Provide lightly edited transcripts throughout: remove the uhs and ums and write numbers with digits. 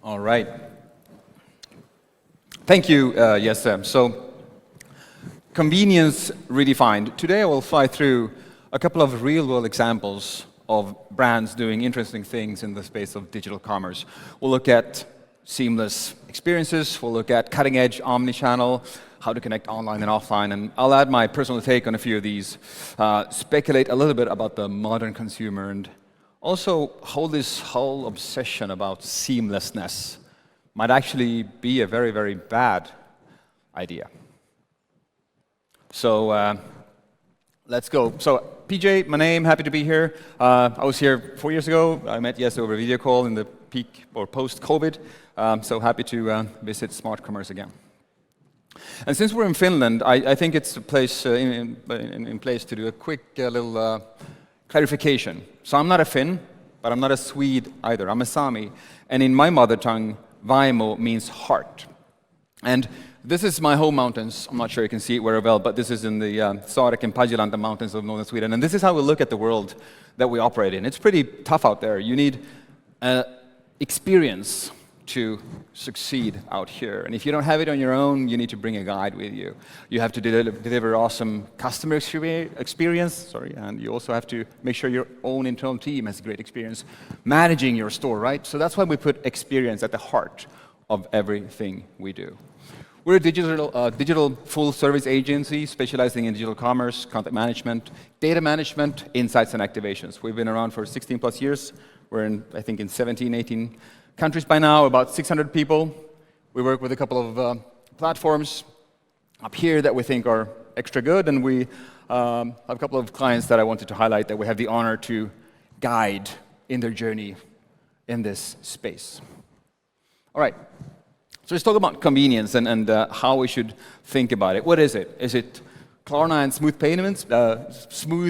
All right. Thank you, Jesse. So, convenience redefined. Today I will fly through a couple of real-world examples of brands doing interesting things in the space of digital commerce. We'll look at seamless experiences, we'll look at cutting-edge omnichannel, how to connect online and offline, and I'll add my personal take on a few of these, speculate a little bit about the modern consumer, and also how this whole obsession about seamlessness might actually be a very, very bad idea. So let's go. So PJ, my name, happy to be here. I was here 4 years ago. I met Jesse over a video call in the peak or post-COVID. So happy to visit Smart Commerce again. And since we're in Finland, I think it's a place in place to do a quick little clarification. So I'm not a Finn, but I'm not a Swede either. I'm a Sami. And in my mother tongue, Vaimo means heart. And this is my home mountains. I'm not sure you can see it very well, but this is in the Sarek and Pajilanta mountains of northern Sweden. And this is how we look at the world that we operate in. It's pretty tough out there. You need experience to succeed out here. And if you don't have it on your own, you need to bring a guide with you. You have to deliver awesome customer experience, and you also have to make sure your own internal team has a great experience managing your store, right? So that's why we put experience at the heart of everything we do. We're a digital full-service agency specializing in digital commerce, content management, data management, insights, and activations. We've been around for 16 plus years. We're in, I think, in 17, 18 countries by now, about 600 people. We work with a couple of platforms up here that we think are extra good, and we have a couple of clients that I wanted to highlight that we have the honor to guide in their journey in this space. All right, so let's talk about convenience and how we should think about it. What is it? Is it Klarna and smooth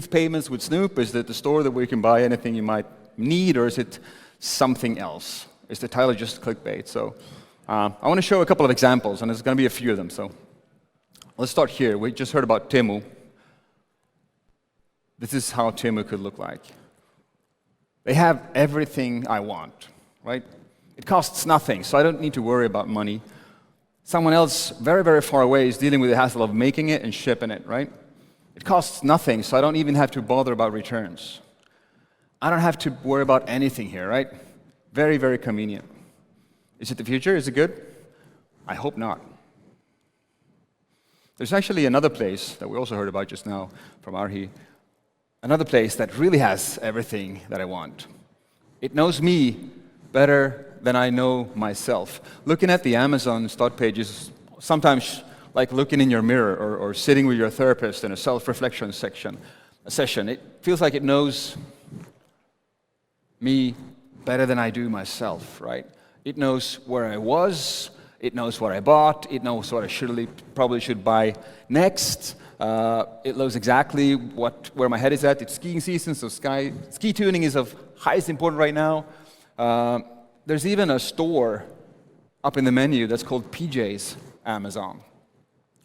payments with Snoop? Is it the store that we can buy anything you might need, or is it something else? Is the title just clickbait? So I want to show a couple of examples, and there's going to be a few of them. So let's start here. We just heard about Temu. This is how Temu could look like. They have everything I want, right? It costs nothing, so I don't need to worry about money. Someone else very, very far away is dealing with the hassle of making it and shipping it, right? It costs nothing, so I don't even have to bother about returns. I don't have to worry about anything here, right? Very, very convenient. Is it the future? Is it good? I hope not. There's actually another place that we also heard about just now from Arhi. Another place that really has everything that I want. It knows me better than I know myself. Looking at the Amazon start page is sometimes like looking in your mirror or sitting with your therapist in a self-reflection session. It feels like it knows me better than I do myself, right? It knows where I was, it knows what I bought, it knows what I probably should buy next. It knows exactly where my head is at. It's skiing season, so ski tuning is of highest importance right now. There's even a store up in the menu that's called PJ's Amazon,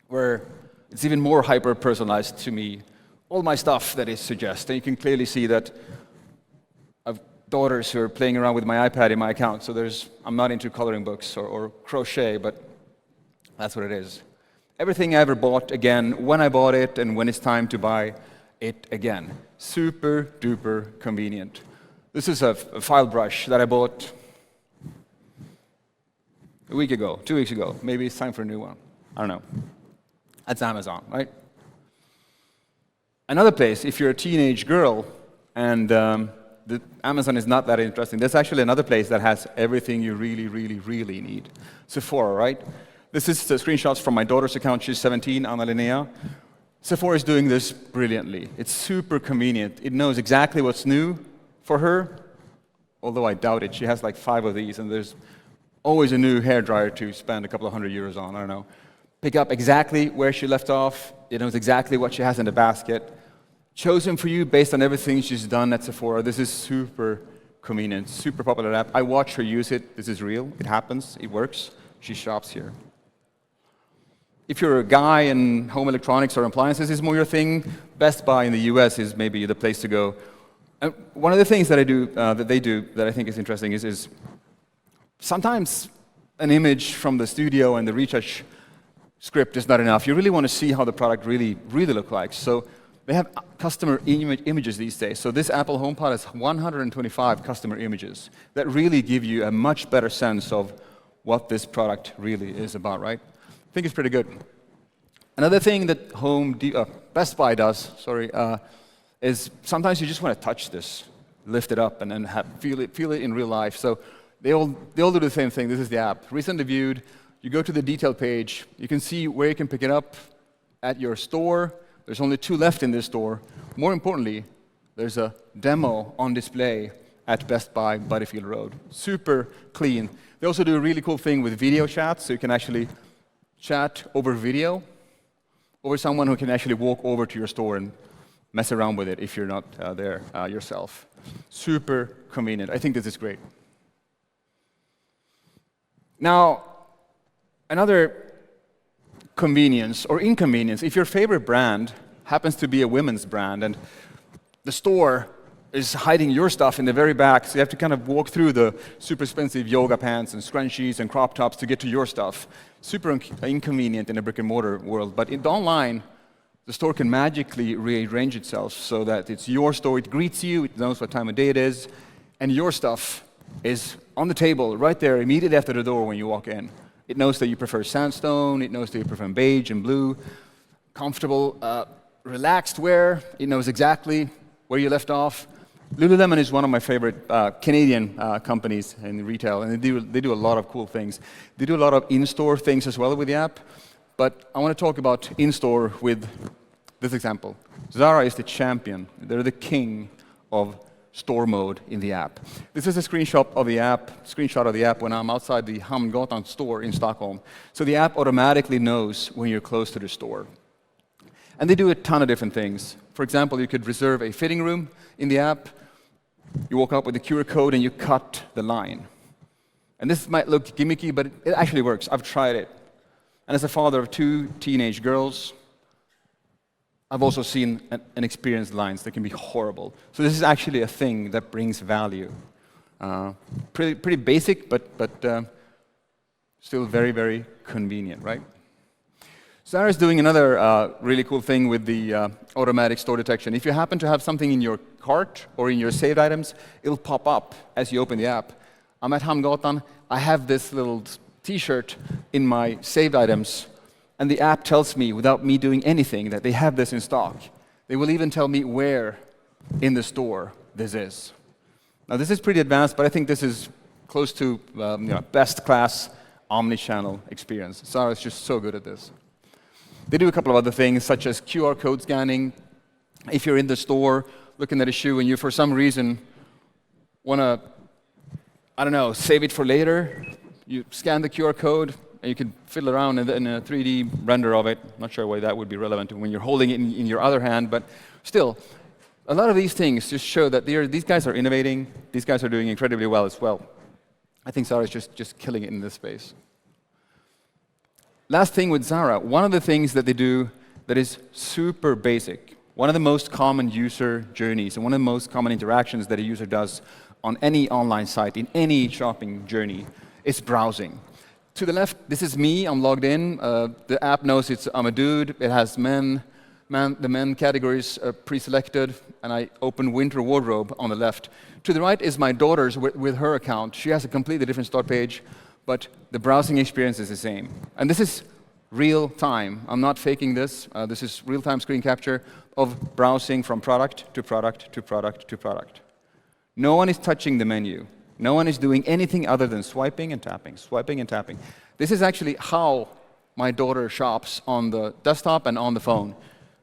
where it's even more hyper-personalized to me. All my stuff that it suggests, and you can clearly see that I've daughters who are playing around with my iPad in my account, so I'm not into coloring books or crochet, but that's what it is. Everything I ever bought again, when I bought it, and when it's time to buy it again. Super duper convenient. This is a file brush that I bought a week ago, 2 weeks ago. Maybe it's time for a new one. I don't know. That's Amazon, right? Another place, if you're a teenage girl and Amazon is not that interesting, there's actually another place that has everything you really, really, really need. Sephora, right? This is the screenshots from my daughter's account. She's 17, Anna Linnea. Sephora is doing this brilliantly. It's super convenient. It knows exactly what's new for her, although I doubt it. She has like 5 of these, and there's always a new hairdryer to spend a couple of €100 on, I don't know. Pick up exactly where she left off. It knows exactly what she has in the basket. Chosen for you based on everything she's done at Sephora. This is super convenient, super popular app. I watch her use it. This is real. It happens. It works. She shops here. If you're a guy and home electronics or appliances is more your thing, Best Buy in the US is maybe the place to go. And one of the things that they do that I think is interesting is sometimes an image from the studio and the retouch script is not enough. You really want to see how the product really looks like. So they have customer images these days. So this Apple HomePod has 125 customer images that really give you a much better sense of what this product really is about, right? I think it's pretty good. Another thing that Best Buy does, is sometimes you just want to touch this, lift it up, and then feel it in real life. So they all do the same thing. This is the app. Recently viewed. You go to the detail page. You can see where you can pick it up at your store. There's only 2 left in this store. More importantly, there's a demo on display at Best Buy, Butterfield Road. Super clean. They also do a really cool thing with video chat, so you can actually chat over video, over someone who can actually walk over to your store and mess around with it if you're not there yourself. Super convenient. I think this is great. Now, another convenience or inconvenience, if your favorite brand happens to be a women's brand and the store is hiding your stuff in the very back, so you have to kind of walk through the super expensive yoga pants and scrunchies and crop tops to get to your stuff. Super inconvenient in a brick-and-mortar world. But in the online, the store can magically rearrange itself so that it's your store, it greets you, it knows what time of day it is, and your stuff is on the table right there immediately after the door when you walk in. It knows that you prefer sandstone, it knows that you prefer beige and blue, comfortable, relaxed wear, it knows exactly where you left off. Lululemon is one of my favorite Canadian companies in retail, and they do a lot of cool things. They do a lot of in-store things as well with the app, but I want to talk about in-store with this example. Zara is the champion. They're the king of store mode in the app. This is a screenshot of the app when I'm outside the Hamngatan store in Stockholm. So the app automatically knows when you're close to the store. And they do a ton of different things. For example, you could reserve a fitting room in the app. You walk up with the QR code and you cut the line. And this might look gimmicky, but it actually works. I've tried it. And as a father of 2 teenage girls, I've also seen and experienced lines that can be horrible. So this is actually a thing that brings value. Pretty basic, but still very, very convenient, right? Zara is doing another really cool thing with the automatic store detection. If you happen to have something in your cart or in your saved items, it'll pop up as you open the app. I'm at Hamngatan. I have this little T-shirt in my saved items, and the app tells me, without me doing anything, that they have this in stock. They will even tell me where in the store this is. Now, this is pretty advanced, but I think this is close to best class omnichannel experience. Zara is just so good at this. They do a couple of other things, such as QR code scanning. If you're in the store looking at a shoe and you, for some reason, want to, save it for later, you scan the QR code, and you can fiddle around in a 3D render of it. Not sure why that would be relevant when you're holding it in your other hand, but still, a lot of these things just show that these guys are innovating. These guys are doing incredibly well as well. I think Zara is just killing it in this space. Last thing with Zara, one of the things that they do that is super basic, one of the most common user journeys and one of the most common interactions that a user does on any online site, in any shopping journey, is browsing. To the left, this is me. I'm logged in. The app knows I'm a dude. It has the men categories pre-selected, and I open winter wardrobe on the left. To the right is my daughter's with her account. She has a completely different start page, but the browsing experience is the same. And this is real time. I'm not faking this. This is real-time screen capture of browsing from product to product to product to product. No one is touching the menu. No one is doing anything other than swiping and tapping, swiping and tapping. This is actually how my daughter shops on the desktop and on the phone.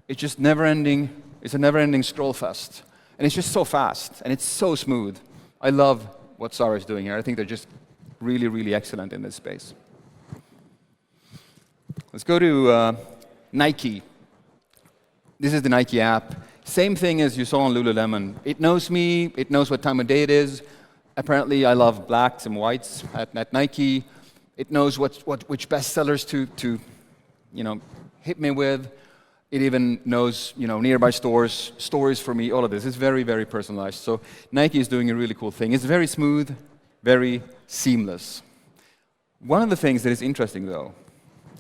It's just never-ending. It's a never-ending scroll fest. And it's just so fast, and it's so smooth. I love what Zara is doing here. I think they're just really, really excellent in this space. Let's go to Nike. This is the Nike app. Same thing as you saw on Lululemon. It knows me. It knows what time of day it is. Apparently, I love blacks and whites at Nike. It knows which bestsellers to hit me with. It even knows nearby stores, stories for me. All of this is very, very personalized. So Nike is doing a really cool thing. It's very smooth, very seamless. One of the things that is interesting, though,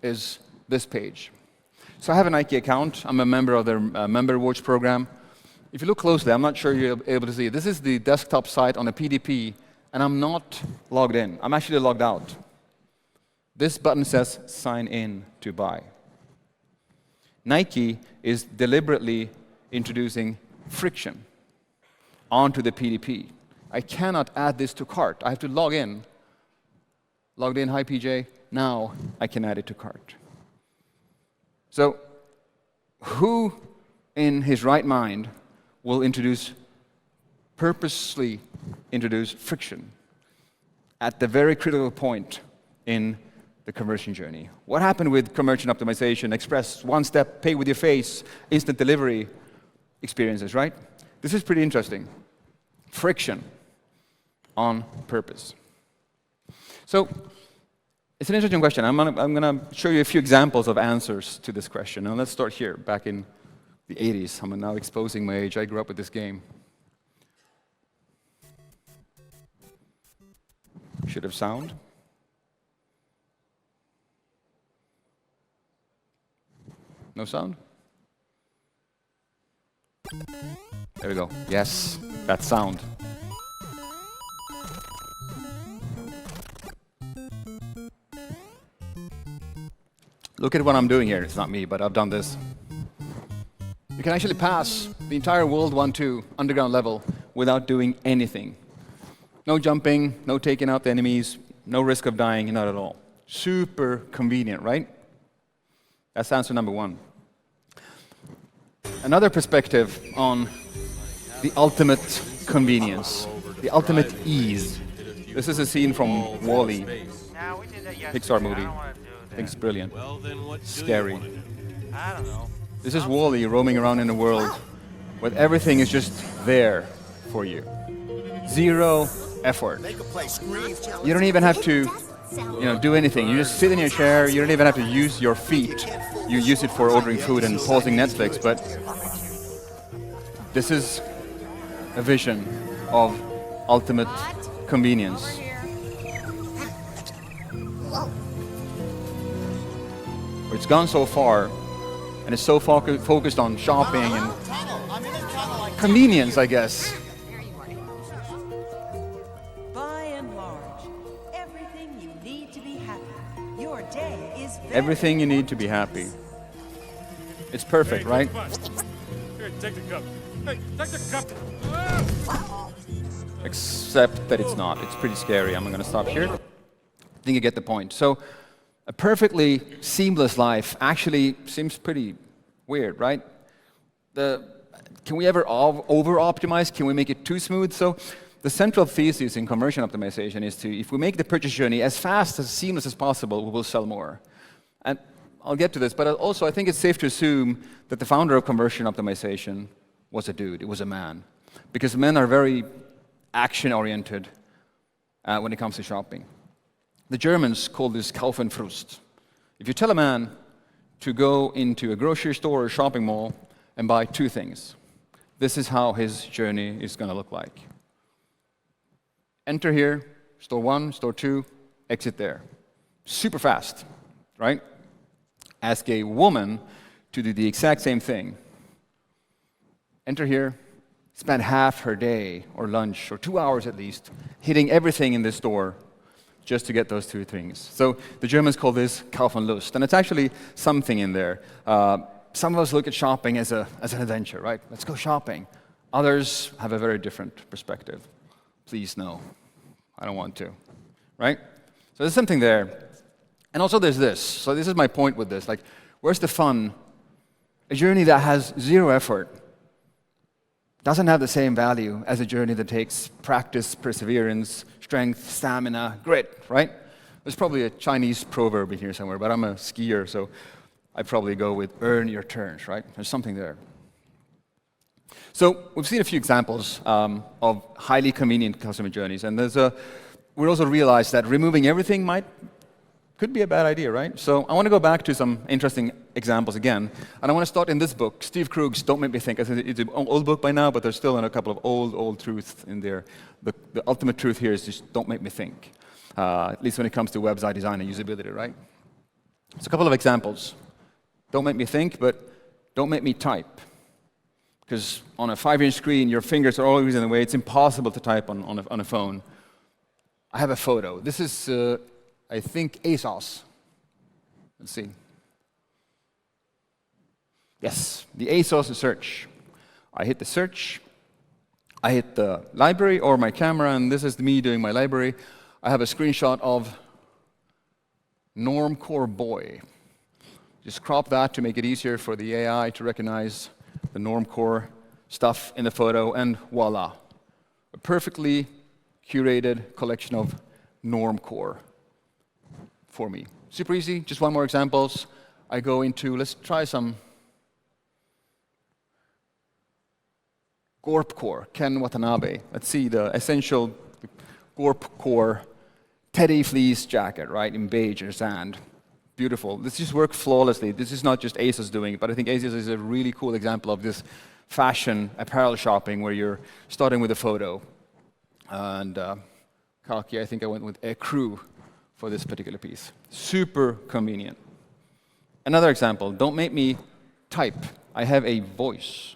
is this page. So I have a Nike account. I'm a member of their member watch program. If you look closely, I'm not sure you're able to see it. This is the desktop site on a PDP, and I'm not logged in. I'm actually logged out. This button says sign in to buy. Nike is deliberately introducing friction onto the PDP. I cannot add this to cart. I have to log in. Logged in, hi PJ. Now I can add it to cart. So who in his right mind will purposely introduce friction at the very critical point in the conversion journey? What happened with conversion optimization, express, one-step, pay with your face, instant delivery experiences, right? This is pretty interesting. Friction on purpose. So it's an interesting question. I'm going to show you a few examples of answers to this question. And let's start here, back in the 80s. I'm now exposing my age. I grew up with this game. Should have sound. No sound? There we go. Yes, that's sound. Look at what I'm doing here. It's not me, but I've done this. You can actually pass the entire World 1-2 underground level without doing anything. No jumping, no taking out the enemies, no risk of dying, not at all. Super convenient, right? That's answer number one. Another perspective on the ultimate convenience, the ultimate ease. This is a scene from WALL-E, Pixar movie. I think it's brilliant. Scary. This is WALL-E roaming around in a world where everything is just there for you. Zero effort. You don't even have to do anything. You just sit in your chair. You don't even have to use your feet. You use it for ordering food and pausing Netflix, but this is a vision of ultimate convenience. It's gone so far, and it's so focused on shopping and convenience, I guess. By and large, everything you need to be happy. Your day is very Everything you need to be happy. It's perfect, right? Here, take the cup. Hey, take the cup. Except that it's not. It's pretty scary. I'm going to stop here. I think you get the point. So a perfectly seamless life actually seems pretty weird, right? Can we ever over-optimize? Can we make it too smooth? So the central thesis in conversion optimization is if we make the purchase journey as fast, as seamless as possible, we will sell more. And I'll get to this, but also I think it's safe to assume that the founder of conversion optimization was a dude, it was a man. Because men are very action-oriented when it comes to shopping. The Germans call this Kauf und Frust. If you tell a man to go into a grocery store or a shopping mall and buy two things, this is how his journey is going to look like. Enter here, store 1, store 2, exit there. Super fast, right? Ask a woman to do the exact same thing. Enter here, spend half her day or lunch or 2 hours at least hitting everything in this store just to get those two things. So the Germans call this Kauf und Lust, and it's actually something in there. Some of us look at shopping as an adventure, right? Let's go shopping. Others have a very different perspective. Please, no. I don't want to, right? So there's something there. And also there's this. So this is my point with this. Like, where's the fun? A journey that has zero effort doesn't have the same value as a journey that takes practice, perseverance, strength, stamina, grit, right? There's probably a Chinese proverb in here somewhere, but I'm a skier, so I probably go with earn your turns, right? There's something there. So we've seen a few examples of highly convenient customer journeys, and we also realized that removing everything could be a bad idea, right? So I want to go back to some interesting examples again, and I want to start in this book, Steve Krug's Don't Make Me Think. I think it's an old book by now, but there's still a couple of old truths in there. The ultimate truth here is just don't make me think. at least when it comes to website design and usability, right? So a couple of examples. Don't make me think, but don't make me type. Because on a 5-inch screen, your fingers are always in the way. It's impossible to type on a phone. I have a photo. This is, I think, ASOS. Let's see. Yes, the ASOS search. I hit the search. I hit the library or my camera, and this is me doing my library. I have a screenshot of Normcore Boy. Just crop that to make it easier for the AI to recognize the Normcore stuff in the photo, and voila. A perfectly curated collection of Normcore for me. Super easy, just one more examples. I go into, let's try some Gorpcore, Ken Watanabe. Let's see the essential Gorpcore teddy fleece jacket, right, in beige or sand. Beautiful. This just worked flawlessly. This is not just ASOS doing it, but I think ASOS is a really cool example of this fashion apparel shopping where you're starting with a photo. And Kaki, I think I went with a crew for this particular piece. Super convenient. Another example, don't make me type. I have a voice.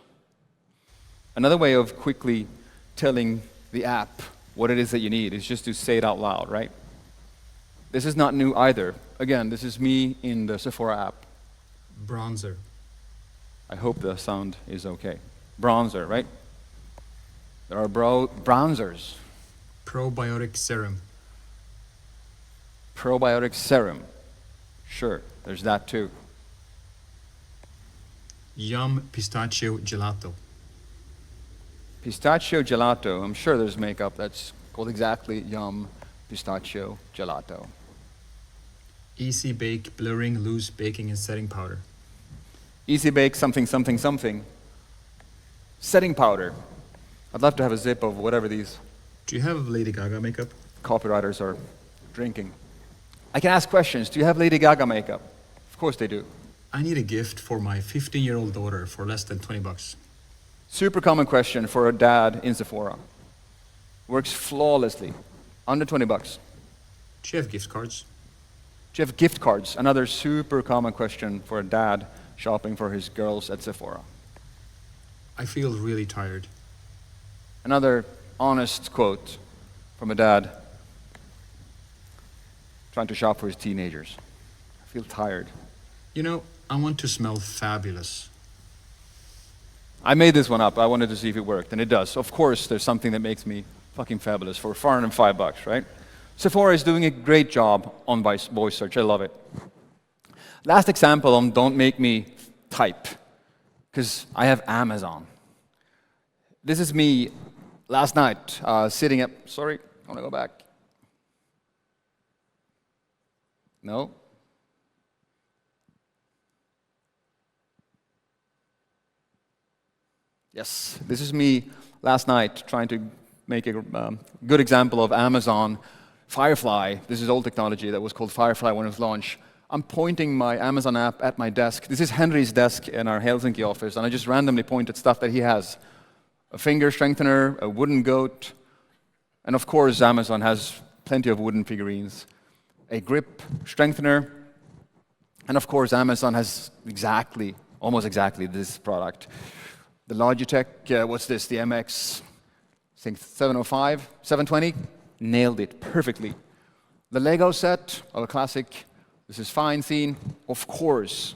Another way of quickly telling the app what it is that you need is just to say it out loud, right? This is not new either. Again, this is me in the Sephora app. Bronzer. I hope the sound is okay. Bronzer, right? There are bronzers. Probiotic serum. Probiotic serum. Sure, there's that too. Yum pistachio gelato. Pistachio gelato. I'm sure there's makeup that's called exactly Yum pistachio gelato. Easy bake blurring loose baking and setting powder. Easy bake something, something, something. Setting powder. I'd love to have a zip of whatever these Do you have Lady Gaga makeup? copywriters are drinking. I can ask questions. Do you have Lady Gaga makeup? Of course they do. I need a gift for my 15-year-old daughter for less than 20 bucks. Super common question for a dad in Sephora. Works flawlessly. Under 20 bucks. Do you have gift cards? Do you have gift cards? Another super common question for a dad shopping for his girls at Sephora. I feel really tired. Another honest quote from a dad trying to shop for his teenagers. I feel tired. You know, I want to smell fabulous. I made this one up. I wanted to see if it worked, and it does. Of course, there's something that makes me fucking fabulous for $405, right? Sephora is doing a great job on voice search. I love it. Last example on don't make me type, because I have Amazon. This is me last night sitting up. Sorry, I want to go back. No. Yes, this is me last night trying to make a good example of Amazon Firefly. This is old technology that was called Firefly when it was launched. I'm pointing my Amazon app at my desk. This is Henry's desk in our Helsinki office, and I just randomly point at stuff that he has. A finger strengthener, a wooden goat, and of course Amazon has plenty of wooden figurines. A grip strengthener, and of course Amazon has almost exactly this product. The Logitech, what's this, the MX, I think 705, 720, nailed it perfectly. The Lego set of a classic, this is fine scene, of course.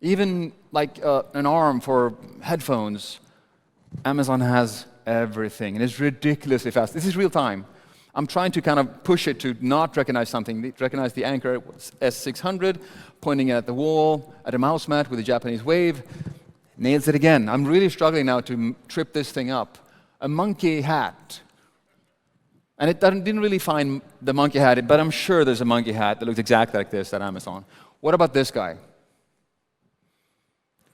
Even like an arm for headphones, Amazon has everything, and it's ridiculously fast. This is real time. I'm trying to kind of push it to not recognize something, recognize the Anker S600, pointing at the wall, at a mouse mat with a Japanese wave, nails it again. I'm really struggling now to trip this thing up. A monkey hat. And it didn't really find the monkey hat, but I'm sure there's a monkey hat that looks exactly like this at Amazon. What about this guy?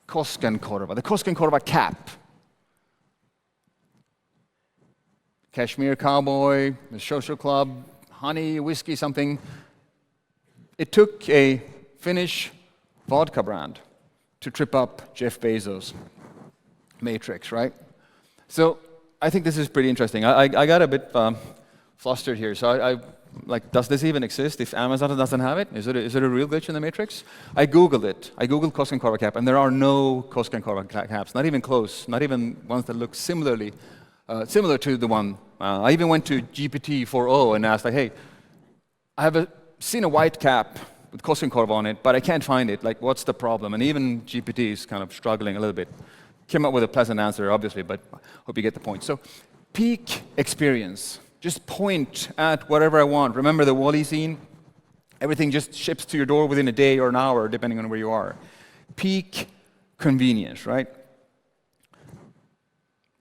Koskenkorva, the Koskenkorva cap. Cashmere cowboy, the social club, honey, whiskey, something. It took a Finnish vodka brand to trip up Jeff Bezos' matrix, right? So I think this is pretty interesting. I got a bit flustered here, so I like, does this even exist if Amazon doesn't have it? Is it a real glitch in the matrix? I Googled it. I Googled Koskenkorva cap, and there are no Koskenkorva caps, not even close, not even ones that look similar to the one. I even went to GPT-4o and asked, like, hey, I have seen a white cap with Koskenkorva on it, but I can't find it. Like, what's the problem? And even GPT is kind of struggling a little bit. Came up with a pleasant answer, obviously, but I hope you get the point. So, peak experience. Just point at whatever I want. Remember the Wall-E scene? Everything just ships to your door within a day or an hour, depending on where you are. Peak convenience, right?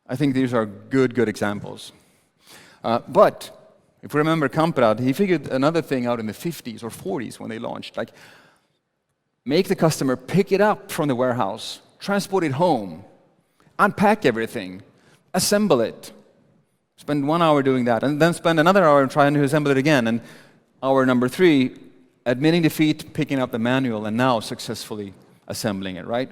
I think these are good examples. But if we remember Kamprad, he figured another thing out in the 50s or 40s when they launched. Like, make the customer pick it up from the warehouse, transport it home, unpack everything, assemble it. Spend 1 hour doing that, and then spend another hour trying to assemble it again. And hour number 3, admitting defeat, picking up the manual, and now successfully assembling it, right?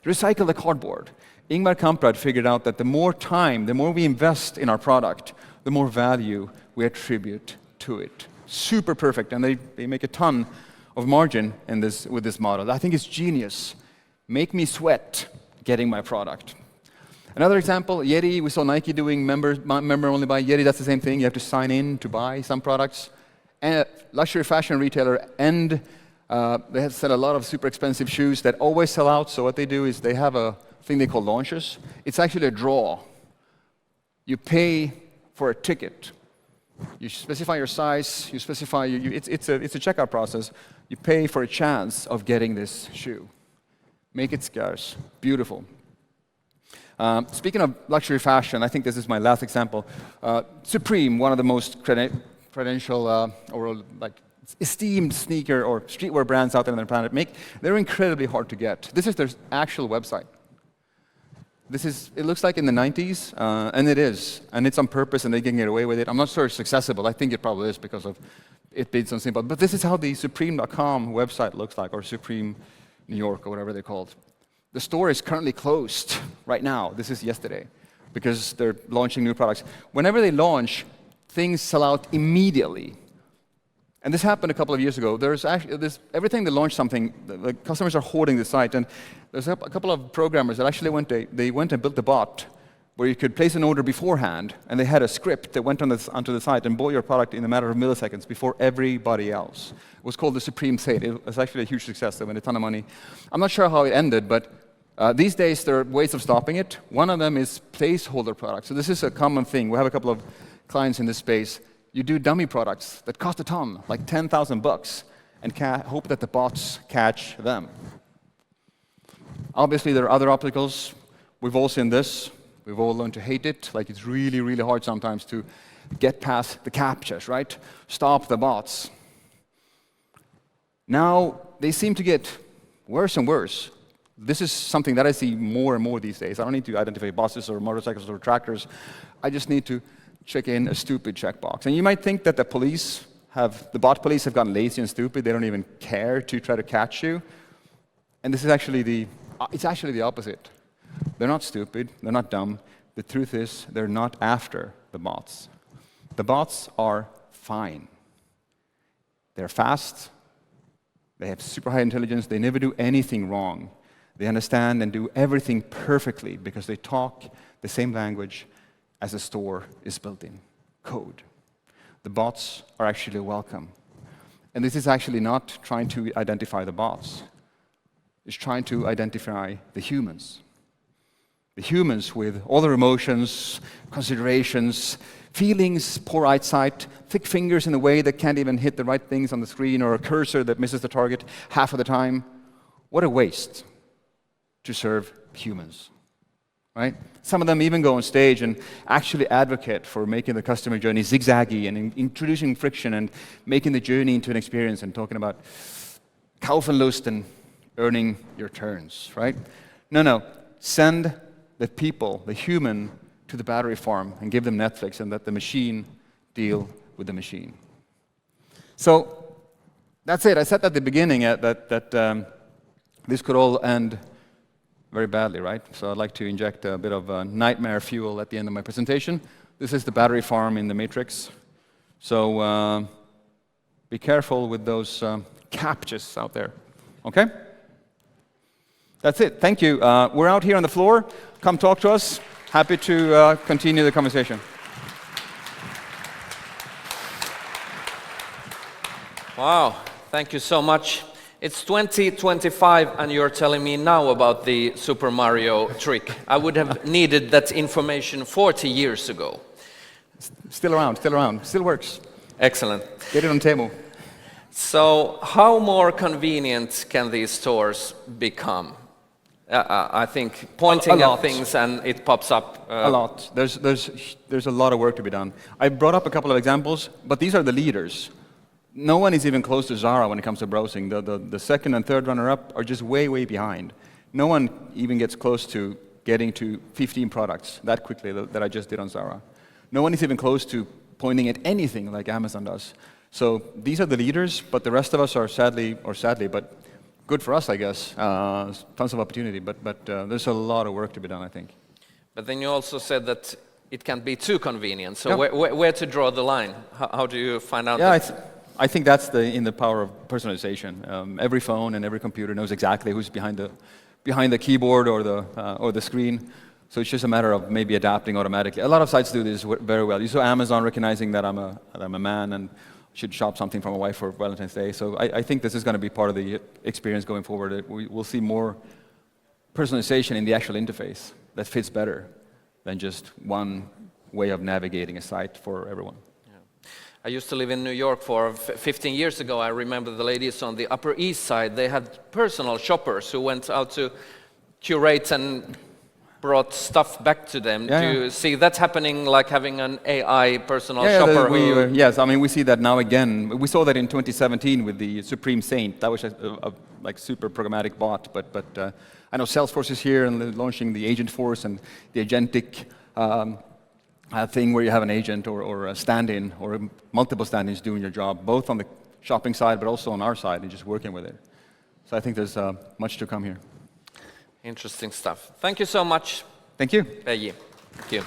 Recycle the cardboard. Ingvar Kamprad figured out that the more time, the more we invest in our product, the more value we attribute to it. Super perfect, and they make a ton of margin with this model. I think it's genius. Make me sweat getting my product. Another example, Yeti, we saw Nike doing member only buy. Yeti, that's the same thing. You have to sign in to buy some products. And luxury fashion retailer, and they have sell a lot of super expensive shoes that always sell out. So what they do is they have a thing they call launches. It's actually a draw. You pay for a ticket. You specify your size. You specify it's a checkout process. You pay for a chance of getting this shoe. Make it scarce. Beautiful. Speaking of luxury fashion, I think this is my last example. Supreme, one of the most credential or like esteemed sneaker or streetwear brands out there on the planet, they're incredibly hard to get. This is their actual website. It looks like in the 90s, and it is. And it's on purpose, and they can get away with it. I'm not sure it's accessible. I think it probably is because of it being so simple. But this is how the Supreme.com website looks like, or Supreme New York, or whatever they're called. The store is currently closed right now. This is yesterday, because they're launching new products. Whenever they launch, things sell out immediately. And this happened a couple of years ago. Every time they launch something, the customers are hoarding the site. And there's a couple of programmers that actually went and built a bot where you could place an order beforehand, and they had a script that went onto the site and bought your product in a matter of milliseconds before everybody else. It was called the Supreme Sale. It was actually a huge success. They made a ton of money. I'm not sure how it ended, but these days there are ways of stopping it. One of them is placeholder products. So this is a common thing. We have a couple of clients in this space. You do dummy products that cost a ton, like $10,000, and hope that the bots catch them. Obviously, there are other obstacles. We've all seen this. We've all learned to hate it. Like, it's really, really hard sometimes to get past the captchas, right? Stop the bots. Now, they seem to get worse and worse. This is something that I see more and more these days. I don't need to identify buses or motorcycles or tractors. I just need to check in a stupid checkbox. And you might think that the bot police have gotten lazy and stupid. They don't even care to try to catch you. And this is actually it's actually the opposite. They're not stupid. They're not dumb. The truth is, they're not after the bots. The bots are fine. They're fast. They have super high intelligence. They never do anything wrong. They understand and do everything perfectly because they talk the same language as the store is built in, code. The bots are actually welcome. And this is actually not trying to identify the bots. It's trying to identify the humans. The humans with all their emotions, considerations, feelings, poor eyesight, thick fingers in a way that can't even hit the right things on the screen, or a cursor that misses the target half of the time. What a waste to serve humans, right? Some of them even go on stage and actually advocate for making the customer journey zigzaggy and introducing friction and making the journey into an experience and talking about Kaufenlust and earning your turns, right? No. Send the people, the human, to the battery farm and give them Netflix and let the machine deal with the machine. So that's it. I said at the beginning that this could all end very badly, right? So I'd like to inject a bit of nightmare fuel at the end of my presentation. This is the battery farm in the Matrix. So be careful with those captchas out there. Okay? That's it. Thank you. We're out here on the floor. Come talk to us. Happy to continue the conversation. Wow, thank you so much. It's 2025 and you're telling me now about the Super Mario trick. I would have needed that information 40 years ago. Still around, still works. Excellent. Get it on table. So how more convenient can these stores become? I think pointing at things and it pops up. A lot. There's a lot of work to be done. I brought up a couple of examples, but these are the leaders. No one is even close to Zara when it comes to browsing. The second and third runner-up are just way, way behind. No one even gets close to getting to 15 products that quickly that I just did on Zara. No one is even close to pointing at anything like Amazon does. So these are the leaders, but the rest of us are sadly, but good for us, I guess. Tons of opportunity, but there's a lot of work to be done, I think. But then you also said that it can be too convenient. So Yeah. where to draw the line? How do you find out? Yeah, I think that's in the power of personalization. Every phone and every computer knows exactly who's behind the keyboard or the screen. So it's just a matter of maybe adapting automatically. A lot of sites do this very well. You saw Amazon recognizing that I'm a man and should shop something from a wife for Valentine's Day. So I think this is going to be part of the experience going forward. We'll see more personalization in the actual interface that fits better than just one way of navigating a site for everyone. I used to live in New York for 15 years ago. I remember the ladies on the Upper East Side, they had personal shoppers who went out to curate and brought stuff back to them. Yeah, Do you see that happening, like having an AI personal Yeah, shopper? yes, I mean, we see that now again. We saw that in 2017 with the Supreme Saint. That was a like super programmatic bot, but I know Salesforce is here and they're launching the Agent Force and the agentic thing where you have an agent or a stand-in or multiple stand-ins doing your job, both on the shopping side but also on our side and just working with it. So I think there's much to come here. Interesting stuff. Thank you so much. Thank you. Thank you.